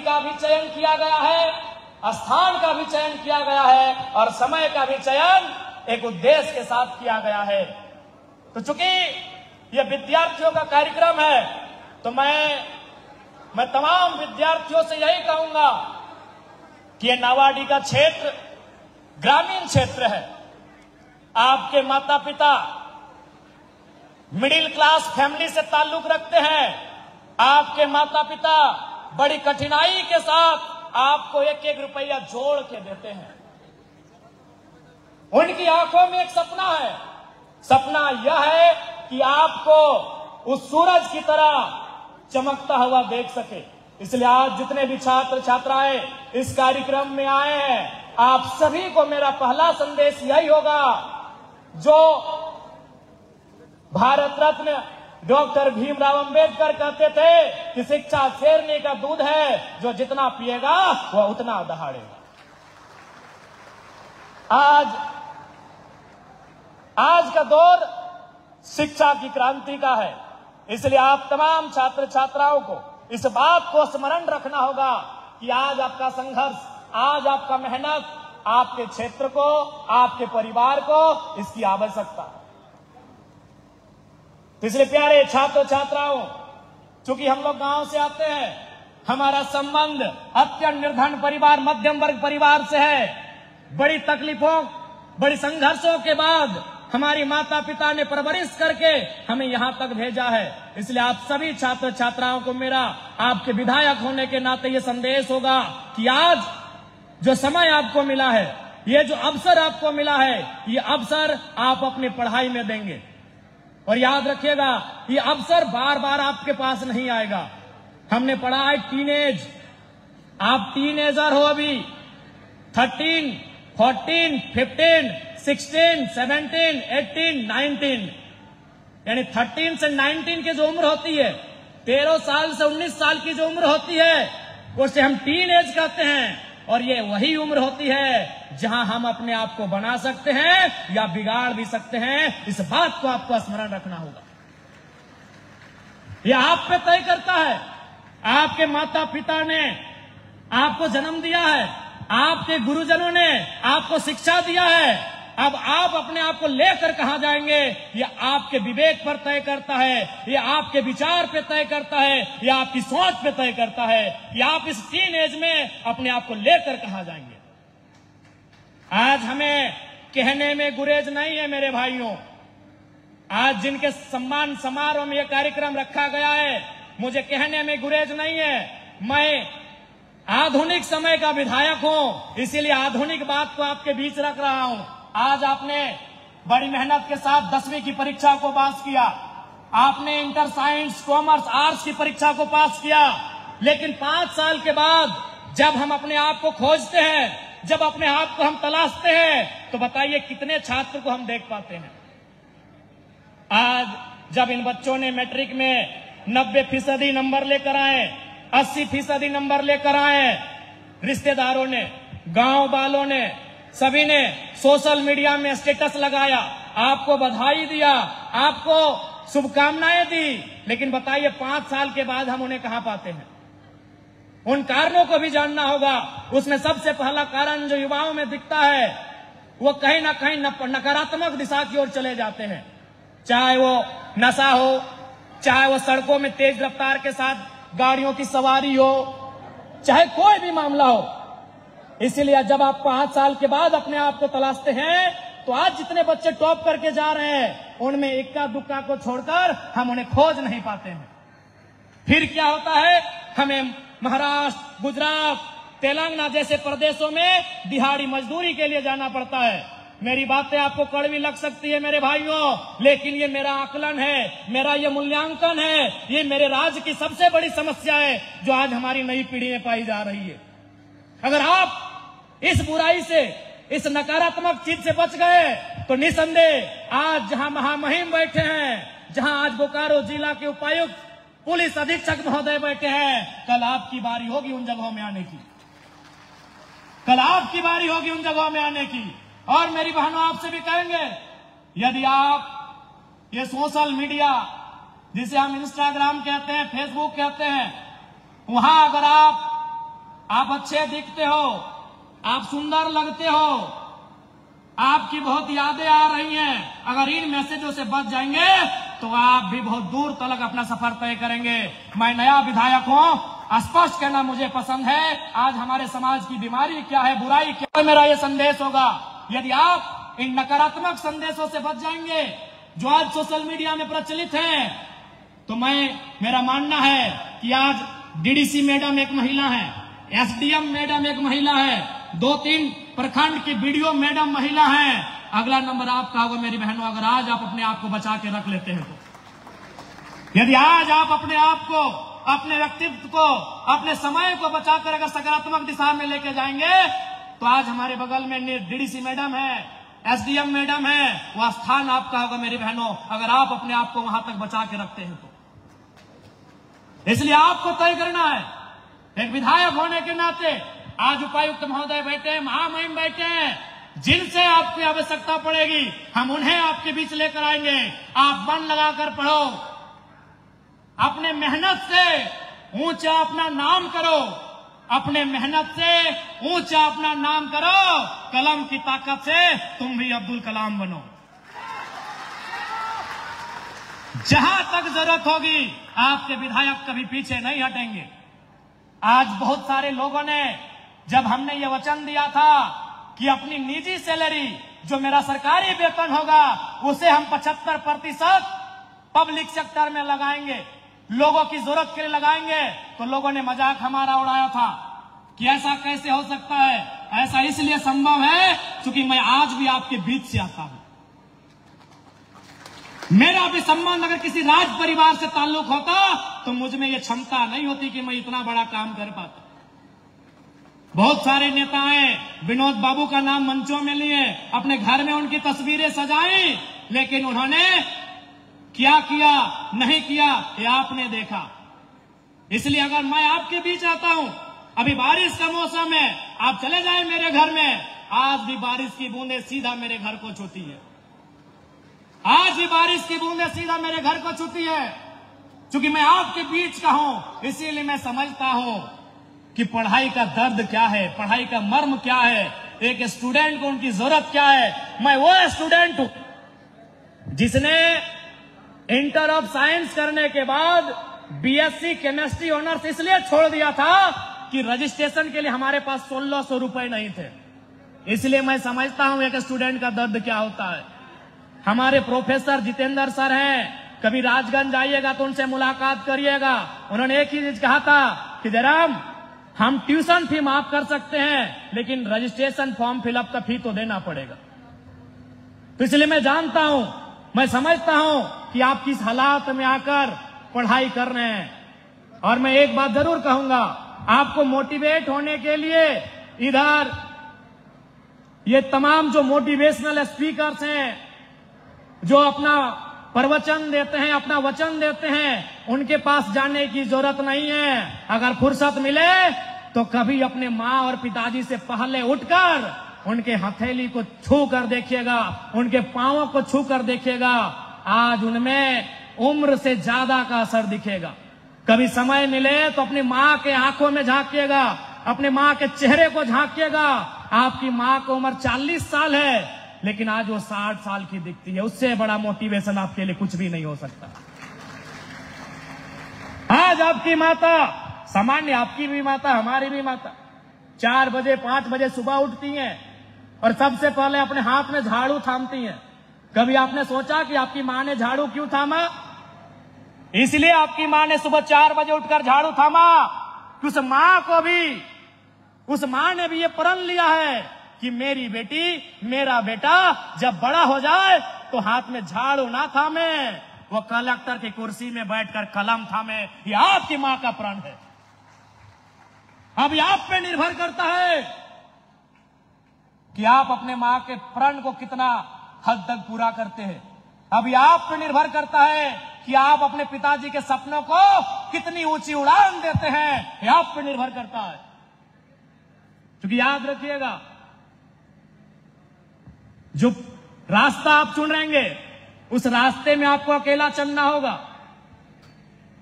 का भी चयन किया गया है, स्थान का भी चयन किया गया है और समय का भी चयन एक उद्देश्य के साथ किया गया है। तो चूंकि यह विद्यार्थियों का कार्यक्रम है तो मैं तमाम विद्यार्थियों से यही कहूंगा कि यह नावाडीह का क्षेत्र ग्रामीण क्षेत्र है। आपके माता पिता मिडिल क्लास फैमिली से ताल्लुक रखते हैं। आपके माता पिता बड़ी कठिनाई के साथ आपको एक एक रुपया जोड़ के देते हैं। उनकी आंखों में एक सपना है। सपना यह है कि आपको उस सूरज की तरह चमकता हुआ देख सके। इसलिए आज जितने भी छात्र छात्राएं इस कार्यक्रम में आए हैं, आप सभी को मेरा पहला संदेश यही होगा, जो भारत रत्न डॉक्टर भीमराव अंबेडकर कहते थे कि शिक्षा शेरनी का दूध है, जो जितना पिएगा वह उतना दहाड़ेगा। आज का दौर शिक्षा की क्रांति का है। इसलिए आप तमाम छात्र छात्राओं को इस बात को स्मरण रखना होगा कि आज आपका संघर्ष, आज आपका मेहनत आपके क्षेत्र को, आपके परिवार को इसकी आवश्यकता है। इसलिए प्यारे छात्र छात्राओं, चूंकि हम लोग गांव से आते हैं, हमारा संबंध अत्यंत निर्धन परिवार, मध्यम वर्ग परिवार से है। बड़ी तकलीफों, बड़ी संघर्षों के बाद हमारी माता पिता ने परवरिश करके हमें यहां तक भेजा है। इसलिए आप सभी छात्र छात्राओं को मेरा आपके विधायक होने के नाते ये संदेश होगा कि आज जो समय आपको मिला है, ये जो अवसर आपको मिला है, ये अवसर आप अपनी पढ़ाई में देंगे। और याद रखिएगा, ये अवसर बार बार आपके पास नहीं आएगा। हमने पढ़ा है टीनेज, आप टीनेजर हो अभी, 13, 14, 15, 16, 17, 18, 19, यानी 13 से 19 की जो उम्र होती है, 13 साल से 19 साल की जो उम्र होती है, उसे हम टीन एज कहते हैं। और ये वही उम्र होती है जहां हम अपने आप को बना सकते हैं या बिगाड़ भी सकते हैं। इस बात को आपको स्मरण रखना होगा। यह आप पे तय करता है। आपके माता पिता ने आपको जन्म दिया है, आपके गुरुजनों ने आपको शिक्षा दिया है। अब आप अपने आप को लेकर कहां जाएंगे, यह आपके विवेक पर तय करता है, यह आपके विचार पे तय करता है, यह आपकी सोच पे तय करता है कि आप इस टीन एज में अपने आप को लेकर कहां जाएंगे। आज हमें कहने में गुरेज नहीं है मेरे भाइयों। आज जिनके सम्मान समारोह में यह कार्यक्रम रखा गया है, मुझे कहने में गुरेज नहीं है। मैं आधुनिक समय का विधायक हूं, इसीलिए आधुनिक बात को आपके बीच रख रहा हूं। आज आपने बड़ी मेहनत के साथ 10वीं की परीक्षा को पास किया, आपने इंटर साइंस, कॉमर्स, आर्ट्स की परीक्षा को पास किया। लेकिन 5 साल के बाद जब हम अपने आप को खोजते हैं, जब अपने आप को हम तलाशते हैं, तो बताइए कितने छात्र को हम देख पाते हैं। आज जब इन बच्चों ने मैट्रिक में 90% नंबर लेकर आए, 80% नंबर लेकर आए, रिश्तेदारों ने, गांव वालों ने, सभी ने सोशल मीडिया में स्टेटस लगाया, आपको बधाई दिया, आपको शुभकामनाएं दी। लेकिन बताइए 5 साल के बाद हम उन्हें कहां पाते हैं? उन कारणों को भी जानना होगा। उसमें सबसे पहला कारण जो युवाओं में दिखता है, वो कहीं ना कहीं नकारात्मक दिशा की ओर चले जाते हैं। चाहे वो नशा हो, चाहे वो सड़कों में तेज रफ्तार के साथ गाड़ियों की सवारी हो, चाहे कोई भी मामला हो। इसीलिए जब आप 5 साल के बाद अपने आप को तलाशते हैं, तो आज जितने बच्चे टॉप करके जा रहे हैं, उनमें इक्का दुक्का को छोड़कर हम उन्हें खोज नहीं पाते हैं। फिर क्या होता है, हमें महाराष्ट्र, गुजरात, तेलंगाना जैसे प्रदेशों में दिहाड़ी मजदूरी के लिए जाना पड़ता है। मेरी बातें आपको कड़वी लग सकती है मेरे भाइयों, लेकिन ये मेरा आकलन है, मेरा ये मूल्यांकन है, ये मेरे राज्य की सबसे बड़ी समस्या है जो आज हमारी नई पीढ़ी में पाई जा रही है। अगर आप इस बुराई से, इस नकारात्मक चीज से बच गए, तो निसंदेह आज जहां महामहिम बैठे हैं, जहां आज बोकारो जिला के उपायुक्त, पुलिस अधीक्षक महोदय बैठे हैं, कल आपकी बारी होगी उन जगहों में आने की। कल आपकी बारी होगी उन जगहों में आने की। और मेरी बहनों, आपसे भी कहेंगे, यदि आप ये सोशल मीडिया, जिसे हम इंस्टाग्राम कहते हैं, फेसबुक कहते हैं, वहां अगर आप आप अच्छे दिखते हो, आप सुंदर लगते हो, आपकी बहुत यादें आ रही हैं। अगर इन मैसेजों से बच जाएंगे तो आप भी बहुत दूर तक अपना सफर तय करेंगे। मैं नया विधायक हूं, स्पष्ट कहना मुझे पसंद है। आज हमारे समाज की बीमारी क्या है, बुराई क्या है, मेरा ये संदेश होगा। यदि आप इन नकारात्मक संदेशों से बच जाएंगे जो आज सोशल मीडिया में प्रचलित हैं, तो मेरा मानना है कि आज डीडीसी मैडम एक महिला है, एसडीएम मैडम एक महिला है, 2-3 प्रखंड की बीडीओ मैडम महिला है। अगला नंबर आपका होगा मेरी बहनों, अगर आज आप अपने आप को बचा के रख लेते हैं तो। यदि आज आप अपने आप को, अपने व्यक्तित्व को, अपने समय को बचाकर अगर सकारात्मक दिशा में लेके जाएंगे तो आज हमारे बगल में डीडीसी मैडम है, एसडीएम मैडम है, वह स्थान आपका होगा मेरी बहनों, अगर आप अपने आप को वहां तक बचा के रखते हैं तो। इसलिए आपको तय करना है, एक विधायक होने के नाते। आज उपायुक्त महोदय बैठे हैं, महामहिम बैठे हैं, जिनसे आपकी आवश्यकता पड़ेगी हम उन्हें आपके बीच लेकर आएंगे। आप मन लगाकर पढ़ो, अपने मेहनत से ऊंचा अपना नाम करो, अपने मेहनत से ऊंचा अपना नाम करो, कलम की ताकत से तुम भी अब्दुल कलाम बनो। जहां तक जरूरत होगी आपके विधायक कभी पीछे नहीं हटेंगे। आज बहुत सारे लोगों ने, जब हमने ये वचन दिया था कि अपनी निजी सैलरी जो मेरा सरकारी वेतन होगा उसे हम 75% पब्लिक सेक्टर में लगाएंगे, लोगों की जरूरत के लिए लगाएंगे, तो लोगों ने मजाक हमारा उड़ाया था कि ऐसा कैसे हो सकता है। ऐसा इसलिए संभव है क्योंकि मैं आज भी आपके बीच से आता हूं। मेरा भी सम्मान अगर किसी राज परिवार से ताल्लुक होता तो मुझ में यह क्षमता नहीं होती कि मैं इतना बड़ा काम कर पाता। बहुत सारे नेता हैं, विनोद बाबू का नाम मंचों में लिए, अपने घर में उनकी तस्वीरें सजाई, लेकिन उन्होंने क्या किया नहीं किया ये आपने देखा। इसलिए अगर मैं आपके बीच आता हूं, अभी बारिश का मौसम है, आप चले जाएं मेरे घर में, आज भी बारिश की बूंदें सीधा मेरे घर को छूती है, आज भी बारिश की बूंदें सीधा मेरे घर को छूती है, क्योंकि मैं आपके बीच का हूं। इसीलिए मैं समझता हूं कि पढ़ाई का दर्द क्या है, पढ़ाई का मर्म क्या है, एक स्टूडेंट को उनकी जरूरत क्या है। मैं वो स्टूडेंट हूं जिसने इंटर ऑफ साइंस करने के बाद बीएससी केमिस्ट्री ऑनर्स इसलिए छोड़ दिया था कि रजिस्ट्रेशन के लिए हमारे पास 1600 रुपए नहीं थे। इसलिए मैं समझता हूं एक स्टूडेंट का दर्द क्या होता है। हमारे प्रोफेसर जितेंद्र सर हैं, कभी राजगंज आइएगा तो उनसे मुलाकात करिएगा। उन्होंने एक ही चीज कहा था कि जयराम, हम ट्यूशन फी माफ कर सकते हैं लेकिन रजिस्ट्रेशन फॉर्म फिलअप का फी तो देना पड़ेगा। तो इसलिए मैं जानता हूं, मैं समझता हूं कि आप किस हालात में आकर पढ़ाई कर रहे हैं। और मैं एक बात जरूर कहूंगा, आपको मोटिवेट होने के लिए इधर ये तमाम जो मोटिवेशनल स्पीकर्स हैं, जो अपना प्रवचन देते हैं, अपना वचन देते हैं, उनके पास जाने की जरूरत नहीं है। अगर फुर्सत मिले तो कभी अपने माँ और पिताजी से पहले उठकर उनके हथेली को छू कर देखिएगा, उनके पांवों को छू कर देखिएगा। आज उनमें उम्र से ज्यादा का असर दिखेगा। कभी समय मिले तो अपनी माँ के आंखों में झांकिएगा, अपने माँ के चेहरे को झांकिएगा। आपकी माँ को उम्र 40 साल है लेकिन आज वो 60 साल की दिखती है। उससे बड़ा मोटिवेशन आपके लिए कुछ भी नहीं हो सकता। आज आपकी माता, सामान्य आपकी भी माता, हमारी भी माता 4 बजे 5 बजे सुबह उठती हैं और सबसे पहले अपने हाथ में झाड़ू थामती हैं। कभी आपने सोचा कि आपकी माँ ने झाड़ू क्यों थामा? इसलिए आपकी माँ ने सुबह 4 बजे उठकर झाड़ू थामा। उस माँ को भी, उस माँ ने भी ये प्रण लिया है कि मेरी बेटी, मेरा बेटा जब बड़ा हो जाए तो हाथ में झाड़ू ना थामे, वो कलेक्टर की कुर्सी में बैठकर कलम थामे। ये आपकी माँ का प्रण है। अब ये आप पे निर्भर करता है कि आप अपने माँ के प्रण को कितना हद तक पूरा करते हैं। अब ये आप पे निर्भर करता है कि आप अपने पिताजी के सपनों को कितनी ऊंची उड़ान देते हैं। ये आप पे निर्भर करता है। क्योंकि याद रखिएगा, जो रास्ता आप चुनेंगे उस रास्ते में आपको अकेला चलना होगा,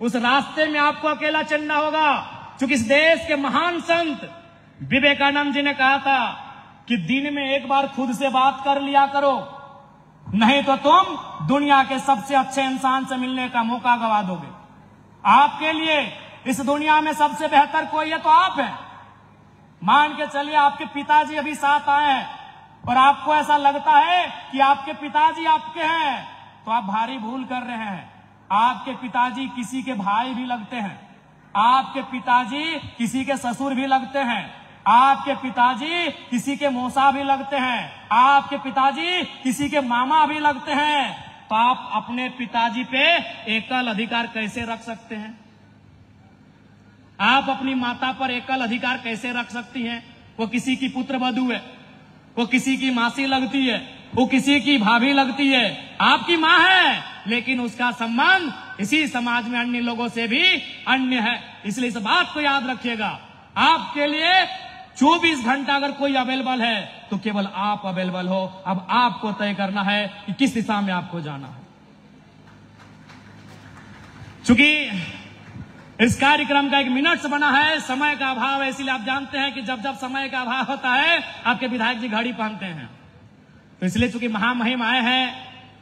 उस रास्ते में आपको अकेला चलना होगा। चूंकि इस देश के महान संत विवेकानंद जी ने कहा था कि दिन में एक बार खुद से बात कर लिया करो, नहीं तो तुम दुनिया के सबसे अच्छे इंसान से मिलने का मौका गवा दोगे। आपके लिए इस दुनिया में सबसे बेहतर कोई है तो आप हैं। मान के चलिए आपके पिताजी अभी साथ आए हैं और आपको ऐसा लगता है कि आपके पिताजी आपके हैं, तो आप भारी भूल कर रहे हैं। आपके पिताजी किसी के भाई भी लगते हैं, आपके पिताजी किसी के ससुर भी लगते हैं, आपके पिताजी किसी के मौसा भी लगते हैं, आपके पिताजी किसी के मामा भी लगते हैं। तो आप अपने पिताजी पे एकल अधिकार कैसे रख सकते हैं? आप अपनी माता पर एकल अधिकार कैसे रख सकती हैं? वो किसी की पुत्र वधू है, वो किसी की मासी लगती है, वो किसी की भाभी लगती है, आपकी मां है, लेकिन उसका संबंध इसी समाज में अन्य लोगों से भी अन्य है। इसलिए इस बात को याद रखिएगा, आपके लिए 24 घंटा अगर कोई अवेलेबल है तो केवल आप अवेलेबल हो। अब आपको तय करना है कि किस दिशा में आपको जाना है। चूंकि इस कार्यक्रम का 1 मिनट बना है, समय का अभाव है, इसलिए आप जानते हैं कि जब जब समय का अभाव होता है आपके विधायक जी घड़ी पहनते हैं। तो इसलिए चूंकि महामहिम आए हैं,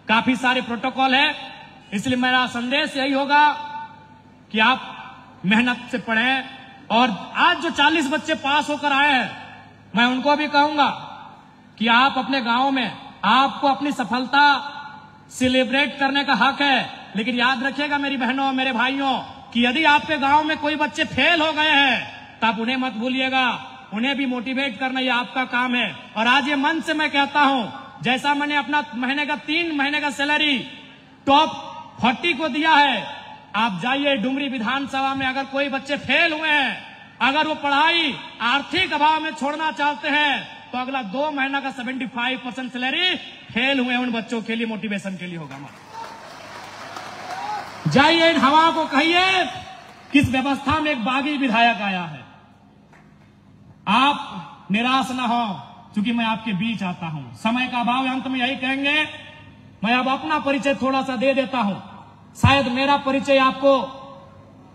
काफी सारे प्रोटोकॉल है, इसलिए मेरा संदेश यही होगा कि आप मेहनत से पढ़ें। और आज जो 40 बच्चे पास होकर आए हैं, मैं उनको भी कहूंगा कि आप अपने गांव में, आपको अपनी सफलता सेलिब्रेट करने का हक है, लेकिन याद रखिएगा मेरी बहनों और मेरे भाइयों कि यदि आपके गांव में कोई बच्चे फेल हो गए हैं तो आप उन्हें मत भूलिएगा, उन्हें भी मोटिवेट करना ये आपका काम है। और आज ये मन से मैं कहता हूं, जैसा मैंने अपना महीने का 3 महीने का सैलरी टॉप 40 को दिया है, आप जाइए डुमरी विधानसभा में, अगर कोई बच्चे फेल हुए हैं, अगर वो पढ़ाई आर्थिक अभाव में छोड़ना चाहते हैं, तो अगला 2 महीना का 75% सैलरी फेल हुए उन बच्चों के लिए मोटिवेशन के लिए होगा। जाइए इन हवा को कहिए किस व्यवस्था में एक बागी विधायक आया है। आप निराश ना हो, क्योंकि मैं आपके बीच आता हूं। समय का अभाव, अंत में यही कहेंगे, मैं अब अपना परिचय थोड़ा सा दे देता हूं, शायद मेरा परिचय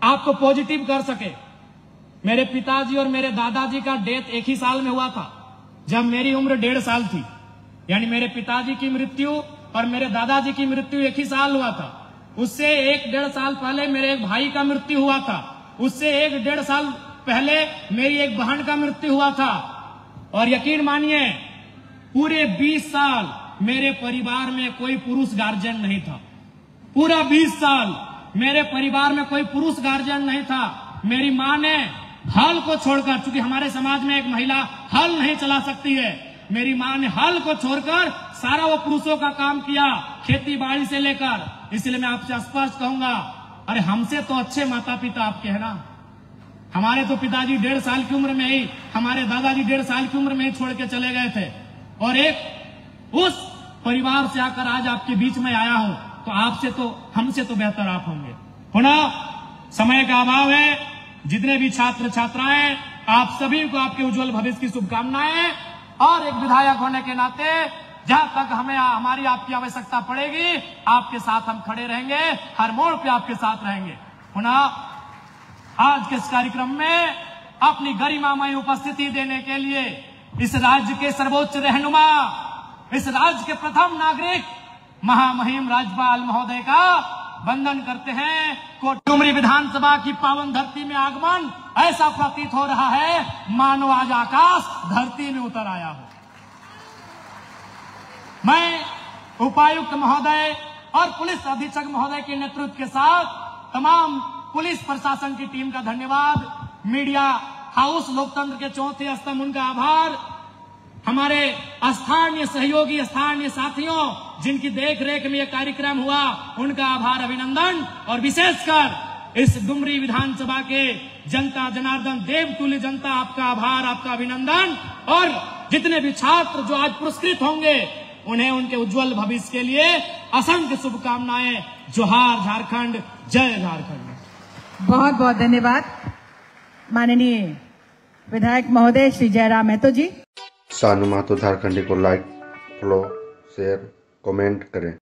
आपको पॉजिटिव कर सके। मेरे पिताजी और मेरे दादाजी का डेथ एक ही साल में हुआ था, जब मेरी उम्र 1.5 साल थी। यानी मेरे पिताजी की मृत्यु और मेरे दादाजी की मृत्यु एक ही साल हुआ था। उससे 1-1.5 साल पहले मेरे एक भाई का मृत्यु हुआ था। उससे 1-1.5 साल पहले मेरी एक बहन का मृत्यु हुआ था। और यकीन मानिए, पूरे 20 साल मेरे परिवार में कोई पुरुष गार्जियन नहीं था। पूरा 20 साल मेरे परिवार में कोई पुरुष गार्जियन नहीं था। मेरी माँ ने हल को छोड़कर, चूंकि हमारे समाज में एक महिला हल नहीं चला सकती है, मेरी माँ ने हल को छोड़कर सारा वो पुरुषों का काम किया, खेती बाड़ी से लेकर। इसलिए मैं आपसे स्पष्ट कहूंगा, अरे हमसे तो अच्छे माता पिता आपके हैं ना। हमारे तो पिताजी 1.5 साल की उम्र में ही, हमारे दादाजी 1.5 साल की उम्र में ही छोड़ के चले गए थे, और एक उस परिवार से आकर आज आपके बीच में आया हूं, तो हमसे तो बेहतर आप होंगे। होना समय का अभाव है। जितने भी छात्र छात्राएं, आप सभी को आपके उज्जवल भविष्य की शुभकामनाएं। और एक विधायक होने के नाते जहां तक हमारी आपकी आवश्यकता पड़ेगी, आपके साथ हम खड़े रहेंगे, हर मोड़ पे आपके साथ रहेंगे। होना आज के इस कार्यक्रम में अपनी गरिमामय उपस्थिति देने के लिए इस राज्य के सर्वोच्च रहनुमा, इस राज्य के प्रथम नागरिक महामहिम राज्यपाल महोदय का वंदन करते हैं। डुमरी विधानसभा की पावन धरती में आगमन ऐसा प्रतीत हो रहा है मानो आज आकाश धरती में उतर आया हो। मैं उपायुक्त महोदय और पुलिस अधीक्षक महोदय के नेतृत्व के साथ तमाम पुलिस प्रशासन की टीम का धन्यवाद, मीडिया हाउस लोकतंत्र के चौथे स्तंभ उनका आभार, हमारे स्थानीय सहयोगी स्थानीय साथियों जिनकी देख रेख में यह कार्यक्रम हुआ उनका आभार अभिनंदन, और विशेषकर इस डुमरी विधानसभा के जनता जनार्दन देवतुल्य जनता, आपका आभार, आपका अभिनंदन। और जितने भी छात्र जो आज पुरस्कृत होंगे उन्हें उनके उज्जवल भविष्य के लिए असंख्य शुभकामनाएं। जोहार झारखंड, जय झारखंड। बहुत बहुत धन्यवाद माननीय विधायक महोदय श्री जयराम महतो जी। सानू महतो झारखंडी को लाइक, फॉलो, शेयर, कमेंट करें।